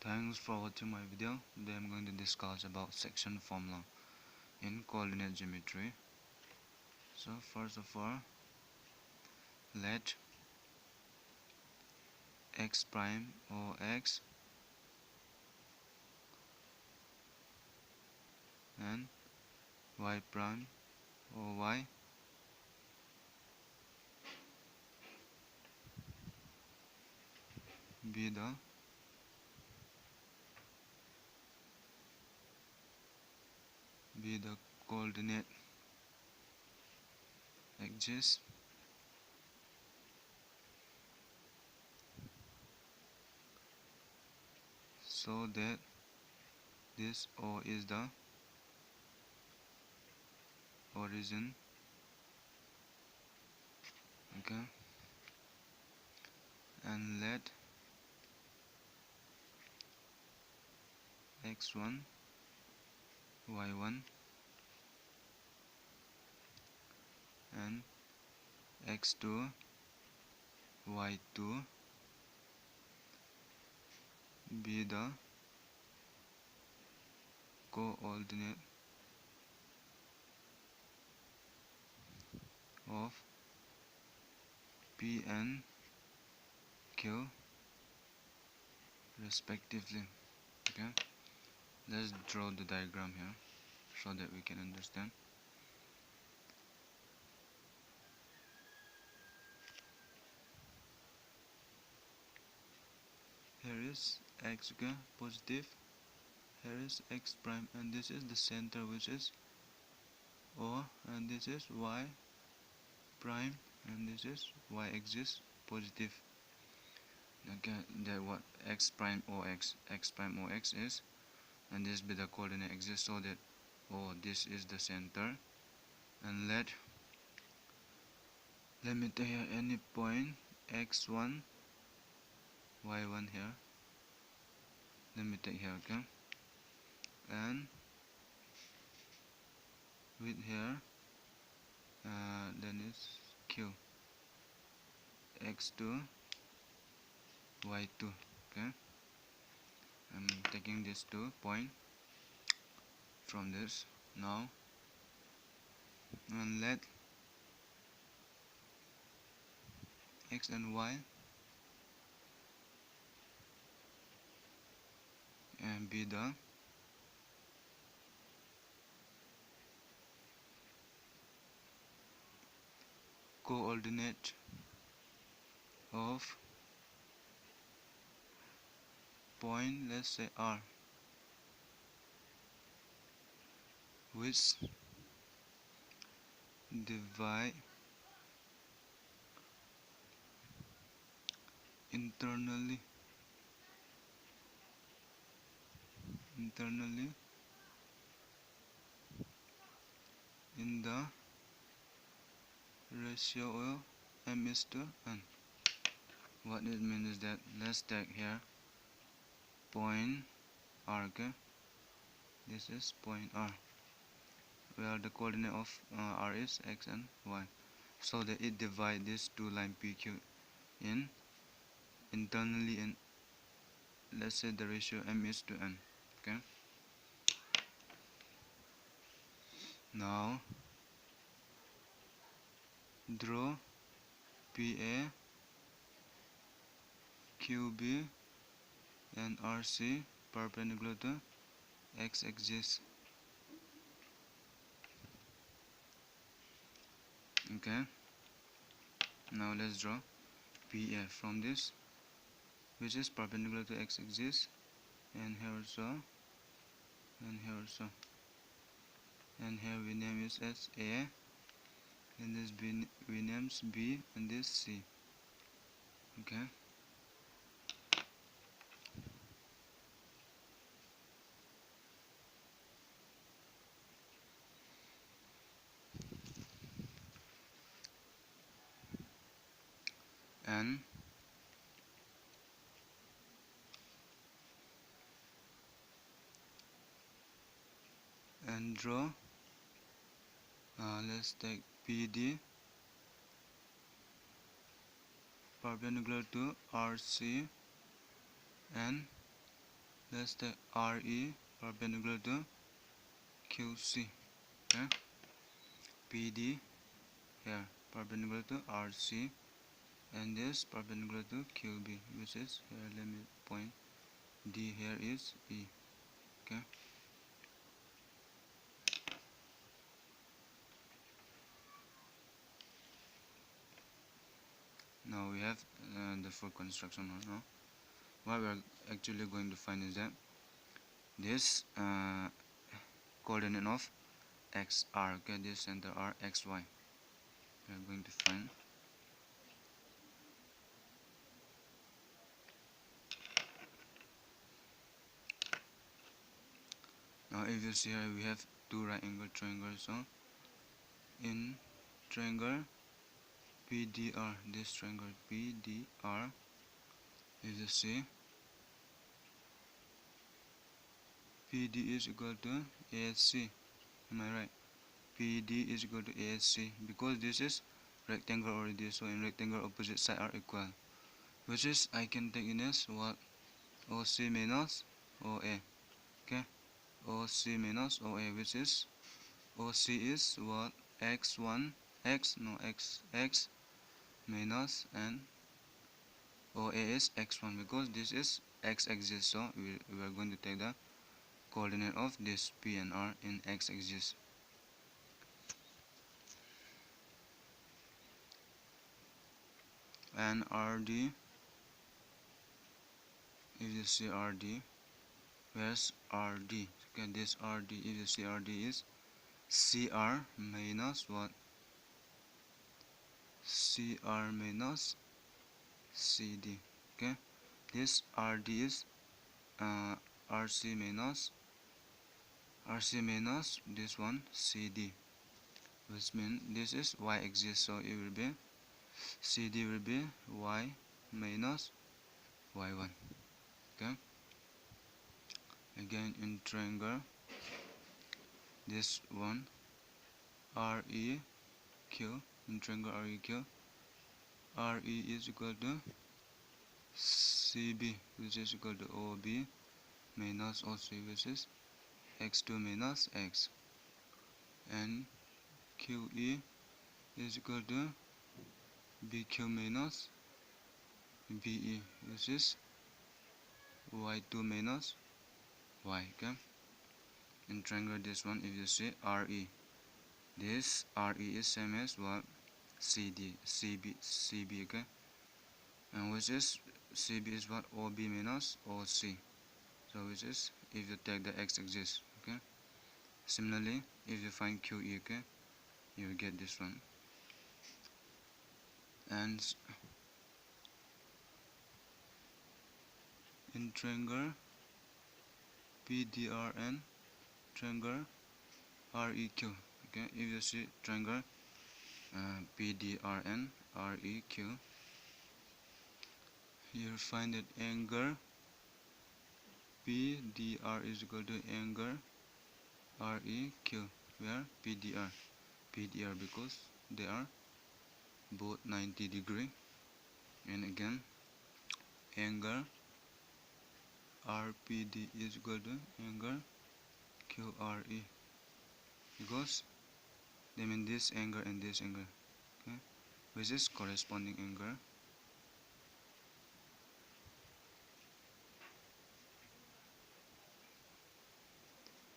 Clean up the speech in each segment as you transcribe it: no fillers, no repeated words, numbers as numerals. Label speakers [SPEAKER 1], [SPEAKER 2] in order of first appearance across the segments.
[SPEAKER 1] Thanks for watching my video. Today I'm going to discuss about section formula in coordinate geometry. So first of all, let x prime or x and y prime or y be the coordinate axis so that this O is the origin. Okay, and let x1 y1 and x2 y2 be the coordinate of P and Q respectively. Okay, let's draw the diagram here so that we can understand. Here is x, okay, positive. Here is x prime, and this is the center, which is O, and this is y prime, and this is y axis positive. Okay, that what x prime or x prime or x is, and this be the coordinate axis, so that this is the center. And let me take here any point x1 y1 here. Let me take here, okay, and with here then it's q x2 y2. Okay, I'm taking these 2 points from this now, and let x and y and be the coordinate of point, let's say R, which divide internally in the ratio of m is to n. What it means is that, let's take here point R, okay, this is point R, where the coordinate of R is x and y, so that it divide these two line PQ in internally in, let's say, the ratio m is to n. Okay, now draw PA, QB and RC perpendicular to x axis. Okay, now let's draw PA from this, which is perpendicular to x axis, and here also, and here also, and here we name it as A, and this B we names B, and this C. Okay, and draw let's take PD perpendicular to RC and let's take RE perpendicular to QC. Okay, PD here perpendicular to RC, and this perpendicular to QB, which is here. Let me point D here is E. Okay, now we have the full construction now. What we are actually going to find is that this coordinate of XR, okay, this center R XY, we are going to find. Now if you see here, we have two right angle triangles. So in triangle PDR, this triangle PDR, if you see, PD is equal to ASC. Am I right? PD is equal to ASC, because this is rectangle already. So in rectangle, opposite side are equal, which is I can take in as what, OC minus OA. Okay, OC minus OA, which is OC is what, x1 x no x x minus, and OA is x1, because this is x-axis. So we are going to take the coordinate of this P and R in x-axis. And RD, if you see RD, where's RD? Okay, this RD, if you see RD is CR minus what, CR minus CD. Okay, this RD is RC minus this one CD, which means this is y-axis. So it will be CD will be y minus y1. Okay, again in triangle, this one REQ, in triangle REQ, RE is equal to CB, which is equal to OB minus OC, which is x2 minus x, and QE is equal to BQ minus BE, which is y2 minus y. Okay, in triangle this one, if you see RE, this RE is same as what, CD, CB, okay, and which is CB is what, OB minus OC. So which is, if you take the x-axis, okay. Similarly, if you find QE, okay, you will get this one. And in triangle PDR and triangle REQ, okay, if you see triangle PDR and REQ, you will find that angle PDR is equal to angle REQ, where PDR because they are both 90 degree, and again angle RPD is equal to angle QRE, because they mean this angle and this angle, okay, which is corresponding angle.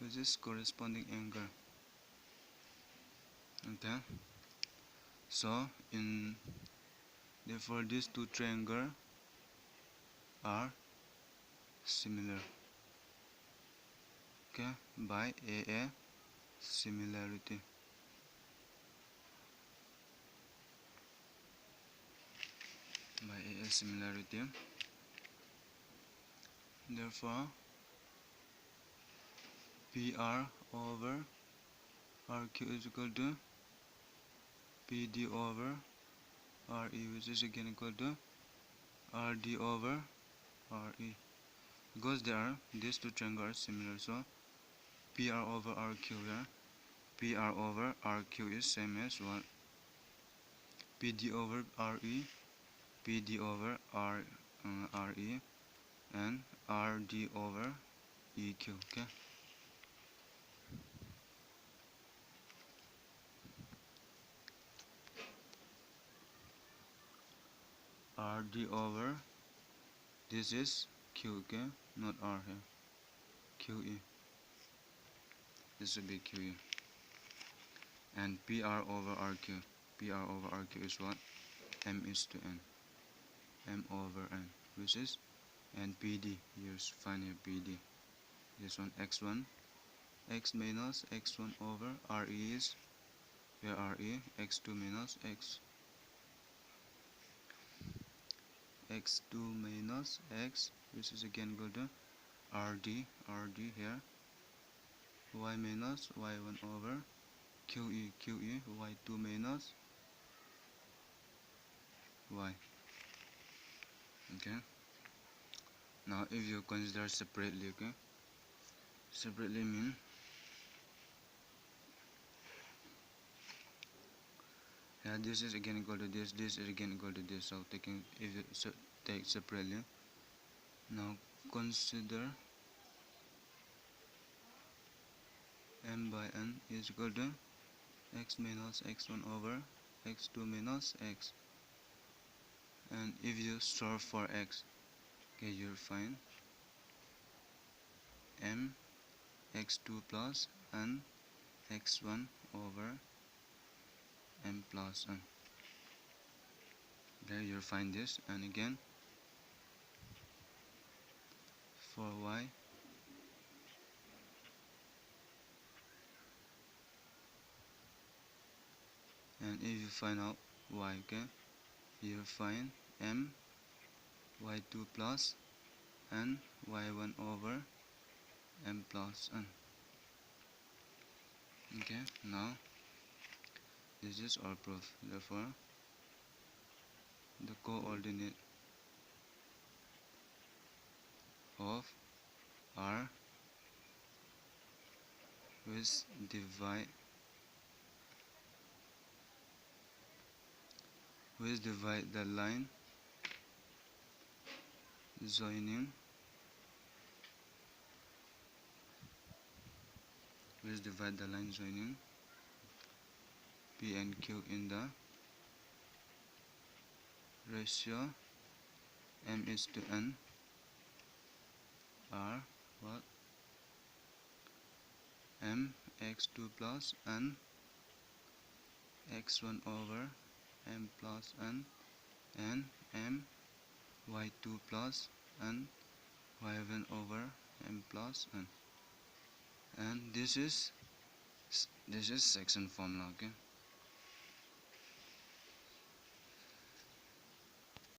[SPEAKER 1] Which is corresponding angle. Okay, so in therefore these two triangles are similar, okay, by AA similarity. By AA similarity, therefore PR over RQ is equal to PD over RE, which is again equal to RD over RE, because these two triangles are similar. So PR over RQ, yeah, PR over RQ is same as what, PD over RE, PD over RE, and RD over EQ. Okay, RD over this is Q. Okay, not R here. QE. This will be QE. And PR over RQ. PR over RQ is what? M is to N. M over N, which is, and PD. You find here PD. This one X1. X minus X1 over RE is, where RE, X2 minus X2 minus X, which is again equal to RD here, Y minus Y1 over QE, Y2 minus Y. Okay, now if you consider separately, okay, separately mean yeah, this is again equal to this is again equal to this. So taking, if you take separately, now consider M by N is equal to X minus X1 over X2 minus X. And if you solve for X, okay, you'll find M X2 plus N X1 over M plus N. There you'll find this. And again for Y, and if you find out Y, okay, you'll find M Y2 plus N Y1 over M plus N. Okay, now this is our proof. Therefore the coordinate of R which divide the line joining P and Q in the ratio M is to N are what? M X2 plus N X1 over M plus N and M Y2 plus N Y1 over M plus N. And this is section formula. Okay.